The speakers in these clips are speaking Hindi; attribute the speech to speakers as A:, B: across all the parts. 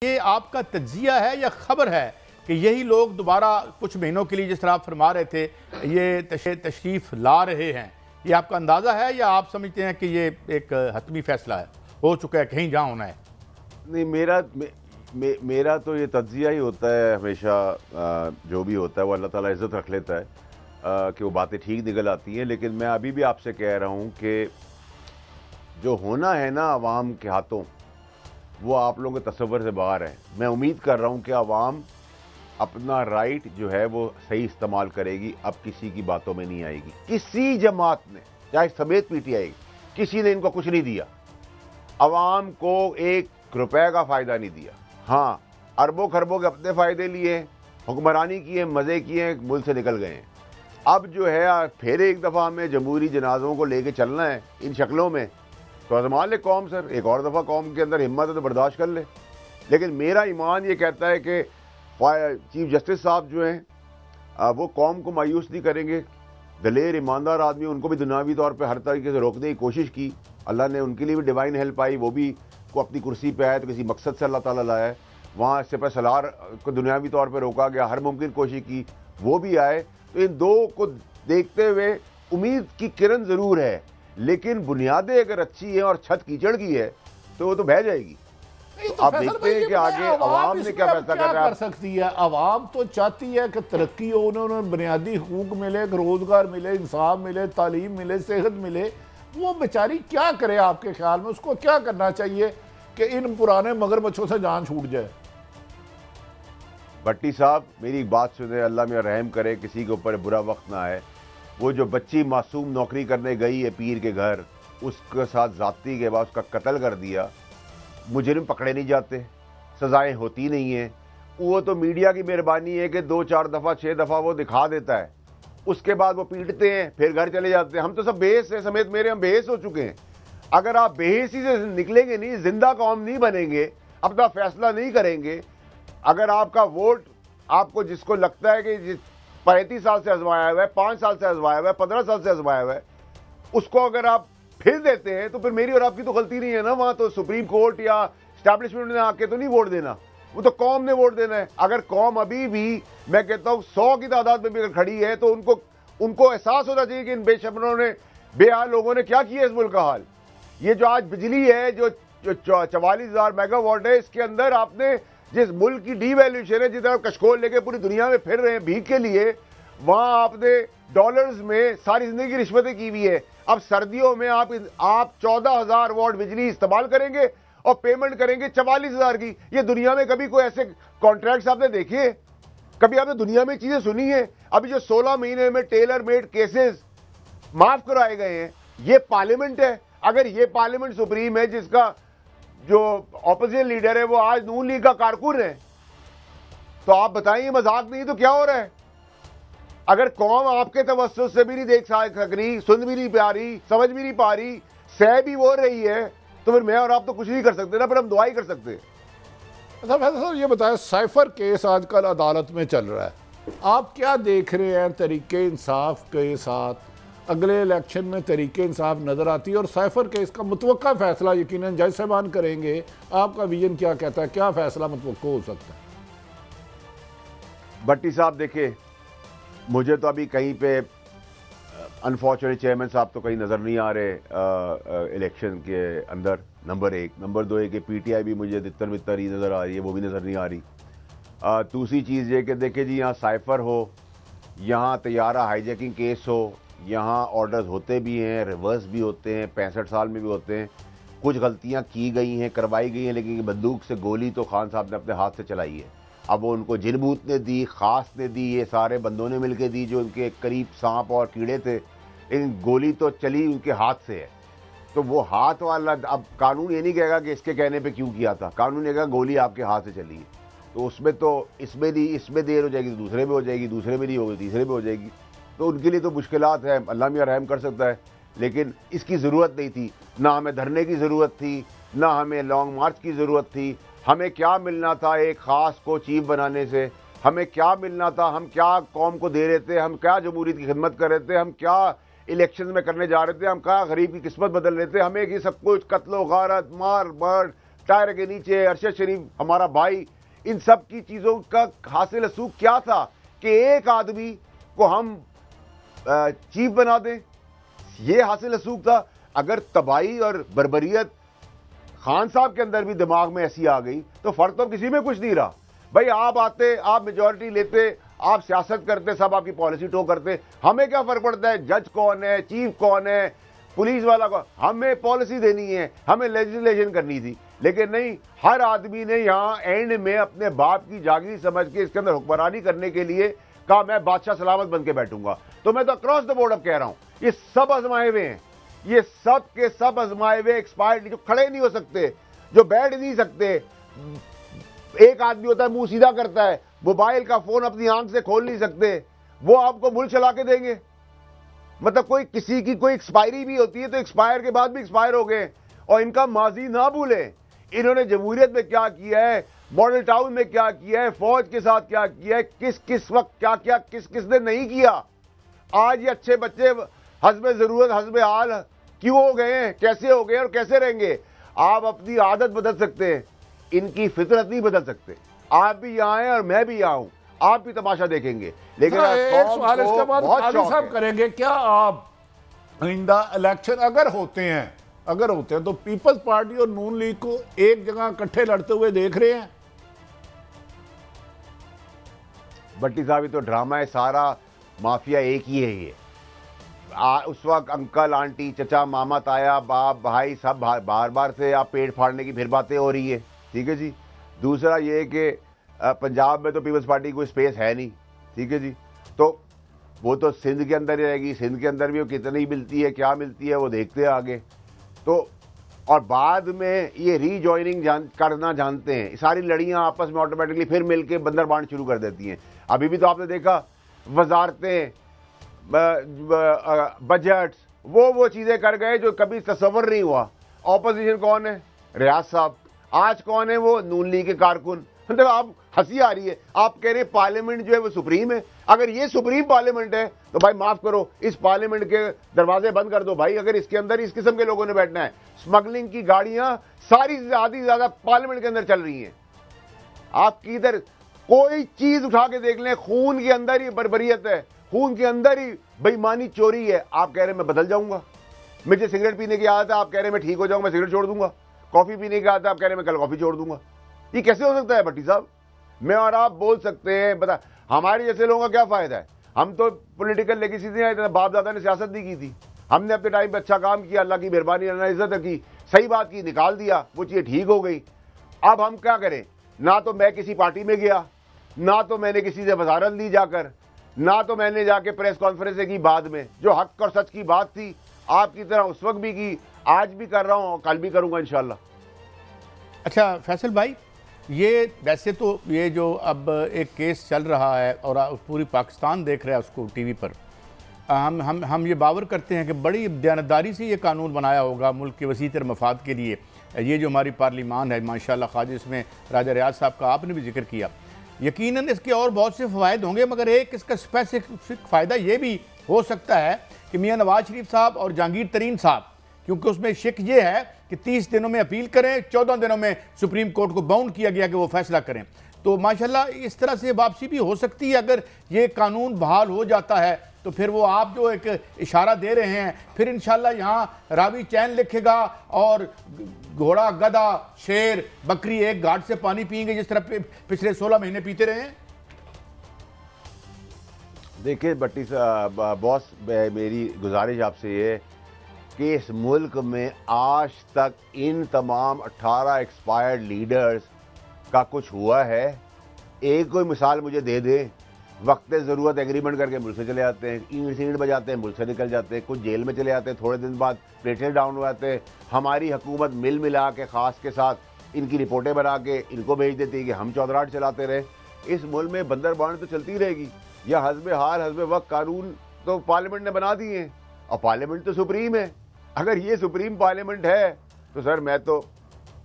A: ये आपका तज्जिया है या खबर है कि यही लोग दोबारा कुछ महीनों के लिए जिस तरह आप फरमा रहे थे ये तशरीफ ला रहे हैं, ये आपका अंदाज़ा है या आप समझते हैं कि ये एक हतमी फैसला है, हो चुका है, कहीं जहाँ होना है?
B: नहीं, मेरा तो ये तज्जिया ही होता है हमेशा। जो भी होता है वो अल्लाह ताला इज़्ज़त रख लेता है कि वो बातें ठीक निकल आती हैं। लेकिन मैं अभी भी आपसे कह रहा हूँ कि जो होना है ना आवाम के हाथों, वो आप लोगों के तसव्वुर से बाहर है। मैं उम्मीद कर रहा हूँ कि आवाम अपना राइट जो है वो सही इस्तेमाल करेगी, अब किसी की बातों में नहीं आएगी। किसी जमात ने, चाहे समेत पीटीआई, किसी ने इनको कुछ नहीं दिया, आवाम को एक रुपए का फ़ायदा नहीं दिया। हाँ, अरबों खरबों के अपने फ़ायदे लिए, हुक्मरानी किए, मज़े किए, मुल्क से निकल गए हैं। अब जो है फिर एक दफ़ा हमें जमहूरी जनाज़ों को लेके चलना है इन शक्लों में, तो आज़मा ले कौम। सर, एक और दफ़ा कौम के अंदर हिम्मत है तो बर्दाश्त कर ले। लेकिन मेरा ईमान ये कहता है कि चीफ जस्टिस साहब जो हैं वो कौम को मायूस नहीं करेंगे। दलेर ईमानदार आदमी, उनको भी दुनियावी तौर पे हर तरीके से रोकने की कोशिश की। अल्लाह ने उनके लिए भी डिवाइन हेल्प आई, वो भी को अपनी कुर्सी पे आए तो किसी मकसद से अल्लाह ताला लाया है। वहाँ इससे पर सलार को दुनियावी तौर पर रोका गया, हर मुमकिन कोशिश की, वो भी आए। तो इन दो को देखते हुए उम्मीद की किरण ज़रूर है, लेकिन बुनियादें अगर अच्छी हैं और छत कीचड़ की है तो वो तो बह जाएगी।
A: तो
B: आप देखते हैं कि आगे अवाम ने क्या फैसला
A: कर सकती है। अवाम तो चाहती है कि तरक्की हो, उन्हें बुनियादी हुकूक मिले, रोजगार मिले, इंसाफ मिले, तालीम मिले, सेहत मिले। वो बेचारी क्या करे आपके ख्याल में? उसको क्या करना चाहिए कि इन पुराने मगरमच्छों से जान छूट जाए?
B: भट्टी साहब, मेरी बात सुने, अल्लाह में रहम करे, किसी के ऊपर बुरा वक्त ना आए। वो जो बच्ची मासूम नौकरी करने गई है पीर के घर, उसके साथ ज़्यादती के बाद उसका कत्ल कर दिया, मुजरिम पकड़े नहीं जाते, सज़ाएं होती नहीं हैं। वो तो मीडिया की मेहरबानी है कि 2-4 दफ़ा 6 दफ़ा वो दिखा देता है, उसके बाद वो पीटते हैं, फिर घर चले जाते हैं। हम तो सब बेहिस हैं, समेत मेरे, हम बेहिस हो चुके हैं। अगर आप बेहिसी से निकलेंगे नहीं, जिंदा कौम नहीं बनेंगे, अपना फैसला नहीं करेंगे, अगर आपका वोट आपको जिसको लगता है कि 35 साल से आजमाया हुआ है, 5 साल से आजमाया हुआ है, 15 साल से आजमाया हुआ है, उसको अगर आप फिर देते हैं तो फिर मेरी और आपकी तो गलती नहीं है ना। वहां तो सुप्रीम कोर्ट या स्टैब्लिशमेंट ने आके तो नहीं वोट देना, वो तो कौम ने वोट देना है। अगर कौम अभी भी, मैं कहता हूं 100 की तादाद में भी अगर खड़ी है तो उनको एहसास होना चाहिए कि इन बेशमरों ने, बेहाल लोगों ने क्या किया इस मुल्क का हाल। ये जो आज बिजली है, जो 44,000 मेगावाट है, इसके अंदर आपने जिस मुल्क की डीवैल्यूएशन है, जिधर आप कशकोल लेके पूरी दुनिया में फिर रहे हैं भीख के लिए, वहां आपने डॉलर्स में सारी जिंदगी की रिश्वतें की हुई है। अब सर्दियों में आप 14,000 वाट बिजली इस्तेमाल करेंगे और पेमेंट करेंगे 44,000 की। ये दुनिया में कभी कोई ऐसे कॉन्ट्रैक्ट्स आपने देखे? कभी आपने दुनिया में चीजें सुनी है? अभी जो 16 महीने में टेलर मेड केसेस माफ कराए गए हैं, ये पार्लियामेंट है। अगर ये पार्लियामेंट सुप्रीम है, जिसका जो ऑपोजिशन लीडर है वो आज नून लीग का कारकुन है, तो आप बताइए मजाक नहीं तो क्या हो रहा है? अगर कौम आपके तवज्जुह से भी नहीं देख रही, सुन भी नहीं पा रही, समझ भी नहीं पा रही, सह भी वो रही है, तो फिर मैं और आप तो कुछ नहीं कर सकते ना, फिर हम दुआ ही कर सकते हैं।
A: अच्छा फैसल साहब, ये बताएं, साइफर केस आजकल अदालत में चल रहा है, आप क्या देख रहे हैं तरीके इंसाफ के साथ? अगले इलेक्शन में तरीके इंसाफ नजर आती है और साइफर केस का मुतवक्का फैसला यकीनन जज साहबान करेंगे। आपका विजन क्या कहता है, क्या फैसला मुतवक्का हो सकता है?
B: भट्टी साहब देखिए, मुझे तो अभी कहीं पे अनफॉर्चुनेट चेयरमैन साहब तो कहीं नज़र नहीं आ रहे इलेक्शन के अंदर, नंबर 1। नंबर 2 है कि पीटीआई भी मुझे तितर बितर ही नज़र आ रही है, वो भी नज़र नहीं आ रही। दूसरी चीज़ ये कि देखिए जी, यहाँ साइफर हो, यहाँ तैयारा हाईजैकिंग केस हो, यहाँ ऑर्डर्स होते भी हैं, रिवर्स भी होते हैं, 65 साल में भी होते हैं। कुछ गलतियाँ की गई हैं, करवाई गई हैं, लेकिन बंदूक से गोली तो खान साहब ने अपने हाथ से चलाई है। अब वो उनको जिनबूत ने दी, खास ने दी, ये सारे बंदों ने मिलकर दी जो उनके करीब सांप और कीड़े थे, लेकिन गोली तो चली उनके हाथ से है। तो वो हाथ वाला, अब कानून ये नहीं कहेगा कि इसके कहने पे क्यों किया था, कानून कहेगा गोली आपके हाथ से चली है। तो उसमें तो इसमें देर हो जाएगी तो दूसरे में हो जाएगी, दूसरे में नहीं होगी तीसरे में हो जाएगी। तो उनके लिए तो मुश्किलात है, अल्लाह मियां रहम कर सकता है, लेकिन इसकी ज़रूरत नहीं थी। ना हमें धरने की ज़रूरत थी, ना हमें लॉन्ग मार्च की ज़रूरत थी। हमें क्या मिलना था एक ख़ास को चीफ बनाने से? हमें क्या मिलना था? हम क्या कौम को दे रहे थे? हम क्या जमहूरियत की खिदमत कर रहे थे? हम क्या इलेक्शन में करने जा रहे थे? हम क्या गरीब की किस्मत बदल रहे थे? हमें ये सब कुछ कत्लो गारत, मार बर्ड, टायर के नीचे अरशद शरीफ हमारा भाई, इन सब की चीज़ों का हासिल असूख क्या था कि एक आदमी को हम चीफ बना दें, ये हासिल असूख था। अगर तबाही और बर्बरियत खान साहब के अंदर भी दिमाग में ऐसी आ गई तो फर्क तो किसी में कुछ नहीं रहा। भाई आप आते, आप मेजॉरिटी लेते, आप सियासत करते, सब आपकी पॉलिसी टो करते, हमें क्या फर्क पड़ता है जज कौन है, चीफ कौन है, पुलिस वाला कौन, हमें पॉलिसी देनी है, हमें लेजिस्लेशन करनी थी। लेकिन नहीं, हर आदमी ने यहाँ एंड में अपने बाप की जागीर समझ के इसके अंदर हुक्मरानी करने के लिए कहा मैं बादशाह सलामत बन के बैठूंगा। तो मैं तो अक्रॉस द बोर्ड अब कह रहा हूं, ये सब आजमाए हुए हैं, ये सब के सब आजमाए हुए एक्सपायर्ड, जो खड़े नहीं हो सकते, जो बैठ नहीं सकते। एक आदमी होता है मुंह सीधा करता है, मोबाइल का फोन अपनी आंख से खोल नहीं सकते, वो आपको मुल्क चला के देंगे। मतलब कोई किसी की कोई एक्सपायरी भी होती है तो एक्सपायर के बाद भी एक्सपायर हो गए। और इनका माजी ना भूलें, इन्होंने जमहूरियत में क्या किया है, मॉडल टाउन में क्या किया है, फौज के साथ क्या किया है, किस किस वक्त क्या क्या किस किसने नहीं किया। आज ये अच्छे बच्चे हस्बे जरूरत हस्बे हाल क्यों हो गए हैं, कैसे हो गए और कैसे रहेंगे। आप अपनी आदत बदल सकते हैं, इनकी फितरत नहीं बदल सकते। आप भी यहाँ हैं और मैं भी यहाँ हूँ, आप भी तमाशा देखेंगे। लेकिन
A: एक सवाल इसके बाद काजी साहब करेंगे, क्या आप आइंदा इलेक्शन अगर होते हैं तो पीपल्स पार्टी और नून लीग को एक जगह इकट्ठे लड़ते हुए देख रहे हैं?
B: भट्टी साहब ये तो ड्रामा है, सारा माफिया एक ही है ये। उस वक्त अंकल आंटी चचा मामा ताया बाप भाई सब बार बार से आप पेट फाड़ने की फिर बातें हो रही है, ठीक है जी। दूसरा ये कि पंजाब में तो पीपल्स पार्टी कोई स्पेस है नहीं, ठीक है जी, तो वो तो सिंध के अंदर रहेगी। सिंध के अंदर भी वो कितनी मिलती है, क्या मिलती है, वो देखते हैं आगे। तो और बाद में ये रीजॉइनिंग करना जानते हैं, सारी लड़ियां आपस में ऑटोमेटिकली फिर मिलके बंदर बांट शुरू कर देती हैं। अभी भी तो आपने देखा वजारतें, बजट्स, वो चीज़ें कर गए जो कभी तस्वर नहीं हुआ। ऑपोजिशन कौन है? रियाज साहब। आज कौन है वो? नून लीग के कारकुन। मतलब आप हंसी आ रही है, आप कह रहे हैं पार्लियामेंट जो है वो सुप्रीम है। अगर ये सुप्रीम पार्लियामेंट है तो भाई माफ करो, इस पार्लियामेंट के दरवाजे बंद कर दो भाई। अगर इसके अंदर इस किस्म के लोगों ने बैठना है, स्मगलिंग की गाड़ियां सारी ज्यादा पार्लियामेंट के अंदर चल रही हैं। आपकी इधर कोई चीज उठा के देख लें, खून के अंदर ही बर्बरियत है, खून के अंदर ही बेईमानी चोरी है। आप कह रहे हैं मैं बदल जाऊंगा, मुझे सिगरेट पीने की आदत है, आप कह रहे हैं मैं ठीक हो जाऊंगा, मैं सिगरेट छोड़ दूंगा। कॉफी पीने की आदत है, आप कह रहे हैं मैं कल कॉफी छोड़ दूंगा। ये कैसे हो सकता है भट्टी साहब? मैं और आप बोल सकते हैं, बता हमारे जैसे लोगों का क्या फायदा है? हम तो पॉलिटिकल लेगेसी नहीं आए, बाप दादा ने सियासत नहीं की थी, हमने अपने टाइम पे अच्छा काम किया, अल्लाह की मेहरबानी, अल्लाह ने इज्जत की, सही बात की, निकाल दिया, वो चीज़ें ठीक हो गई। अब हम क्या करें? ना तो मैं किसी पार्टी में गया, ना तो मैंने किसी से वजारत ली जाकर, ना तो मैंने जाके प्रेस कॉन्फ्रेंस की बाद में जो हक और सच की बात थी आपकी तरह उस वक्त भी की, आज भी कर रहा हूँ, कल भी करूँगा इंशाल्लाह।
C: अच्छा फैसल भाई, ये वैसे तो ये जो अब एक केस चल रहा है और पूरी पाकिस्तान देख रहा है उसको टीवी पर, हम ये बावर करते हैं कि बड़ी दयानतदारी से ये कानून बनाया होगा मुल्क के वसीतर मफाद के लिए। ये जो हमारी पार्लिमान है माशाल्लाह, खाज इसमें राजा रियाज साहब का आपने भी जिक्र किया, यकीनन इसके और बहुत से फ़वायद होंगे, मगर एक इसका स्पेसिफिक फ़ायदा ये भी हो सकता है कि मियाँ नवाज शरीफ साहब और जहांगीर तरीन साहब, क्योंकि उसमें शिक ये है कि 30 दिनों में अपील करें, 14 दिनों में सुप्रीम कोर्ट को बाउंड किया गया कि वो फैसला करें। तो माशाल्लाह इस तरह से वापसी भी हो सकती है। अगर ये कानून बहाल हो जाता है तो फिर वो आप जो एक इशारा दे रहे हैं, फिर इंशाल्लाह यहाँ रावी चैन लिखेगा और घोड़ा गधा शेर बकरी एक घाट से पानी पिएंगे जिस तरह पिछले 16 महीने पीते रहे हैं।
B: देखिए भट्टी साहब, बॉस, मेरी गुजारिश आपसे ये कि इस मुल्क में आज तक इन तमाम 18 एक्सपायर्ड लीडर्स का कुछ हुआ है? एक कोई मिसाल मुझे दे दे। वक्त ज़रूरत एग्रीमेंट करके मुल्क से चले जाते हैं, ईंट सींट बजाते हैं, मुल्क से निकल जाते हैं, कुछ जेल में चले जाते हैं, थोड़े दिन बाद प्लेटलेट डाउन हो जाते हैं। हमारी हुकूमत मिल मिला के ख़ास के साथ इनकी रिपोर्टें बना के इनको भेज देती है कि हम चौधराट चलाते रहे। इस मुल्क में बंदर बांड तो चलती रहेगी, या हस्बे हाल हस्बे वक्त कानून तो पार्लियामेंट ने बना दिए हैं, और पार्लियामेंट तो सुप्रीम है। अगर ये सुप्रीम पार्लियामेंट है तो सर मैं तो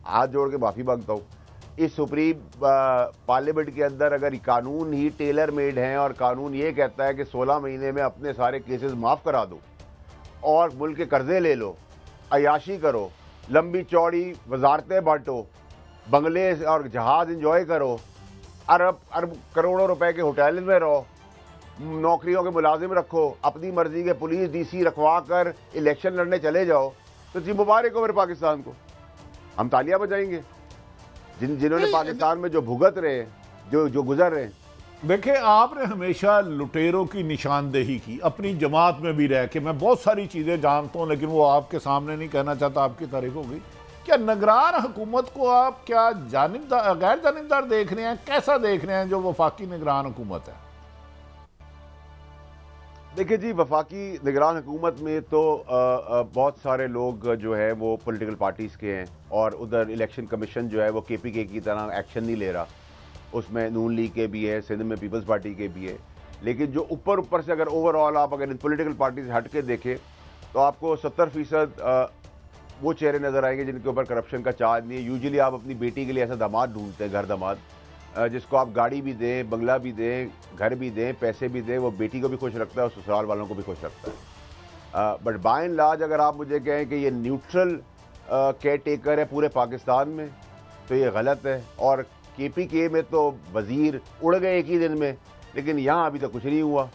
B: हाथ जोड़ के माफ़ी मांगता हूँ। इस सुप्रीम पार्लियामेंट के अंदर अगर कानून ही टेलर मेड हैं और कानून ये कहता है कि 16 महीने में अपने सारे केसेस माफ़ करा दो और मुल्क के कर्जे ले लो, अयाशी करो, लंबी चौड़ी वजारतें बांटो, बंगले और जहाज इंजॉय करो, अरब अरब करोड़ों रुपए के होटल में रहो, नौकरियों के मुलाजिम रखो, अपनी मर्जी के पुलिस डीसी रखवा कर इलेक्शन लड़ने चले जाओ, तो जी मुबारक हो मेरे पाकिस्तान को, हम तालियां बजाएंगे। जिन्होंने पाकिस्तान में जो भुगत रहे, जो गुजर रहे हैं।
A: देखिए, आपने हमेशा लुटेरों की निशानदेही की, अपनी जमात में भी रह के। मैं बहुत सारी चीज़ें जानता हूँ, लेकिन वो आपके सामने नहीं कहना चाहता, आपकी तारीफ होगी। क्या निगरान हुकूमत को आप क्या जानिबदार, गैर जानिबदार देख रहे हैं? कैसा देख रहे हैं जो वफाकी निगरान हुकूमत है?
B: देखिए जी, वफाकी निगरान हुकूमत में तो बहुत सारे लोग जो है वो पॉलिटिकल पार्टीज़ के हैं, और उधर इलेक्शन कमीशन जो है वो KPK की तरह एक्शन नहीं ले रहा। उसमें नून लीग के भी है, सिंध में पीपल्स पार्टी के भी है। लेकिन जो ऊपर से अगर ओवरऑल आप अगर इन पॉलिटिकल पार्टी से हट के देखें तो आपको 70% वो चेहरे नज़र आएंगे जिनके ऊपर करप्शन का चार्ज नहीं है। यूजुअली आप अपनी बेटी के लिए ऐसा दामाद ढूंढते हैं, घर दामाद, जिसको आप गाड़ी भी दें, बंगला भी दें, घर भी दें, पैसे भी दें, वो बेटी को भी खुश रखता है और ससुराल वालों को भी खुश रखता है। बट बाय एंड लार्ज अगर आप मुझे कहें कि ये न्यूट्रल केयर टेकर है पूरे पाकिस्तान में, तो ये गलत है। और KPK में तो वज़ीर उड़ गए एक ही दिन में, लेकिन यहाँ अभी तक कुछ नहीं हुआ।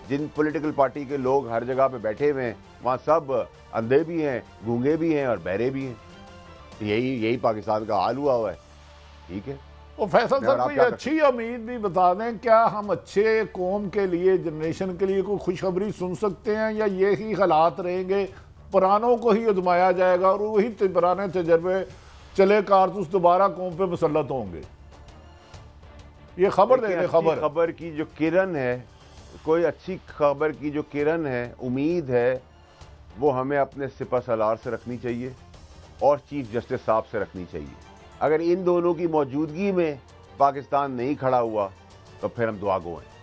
B: जिन पॉलिटिकल पार्टी के लोग हर जगह पे बैठे हुए हैं, वहाँ सब अंधे भी हैं, गूंगे भी हैं और बहरे भी हैं। यही पाकिस्तान का हाल हुआ है। ठीक है,
A: तो फैसल सर, कोई अच्छी उम्मीद भी बता दें, क्या हम अच्छे कौम के लिए, जनरेशन के लिए कोई खुशखबरी सुन सकते हैं, या यही हालात रहेंगे, पुरानों को ही आजमाया जाएगा और वही पुराने तजर्बे चले कारतूस दोबारा कौम पे मुसल्लत होंगे? ये खबर दे दें।
B: खबर की जो किरण है, कोई अच्छी खबर की जो किरण है, उम्मीद है, वो हमें अपने सिपह सलार से रखनी चाहिए और चीफ जस्टिस साहब से रखनी चाहिए। अगर इन दोनों की मौजूदगी में पाकिस्तान नहीं खड़ा हुआ तो फिर हम दुआ गो हैं।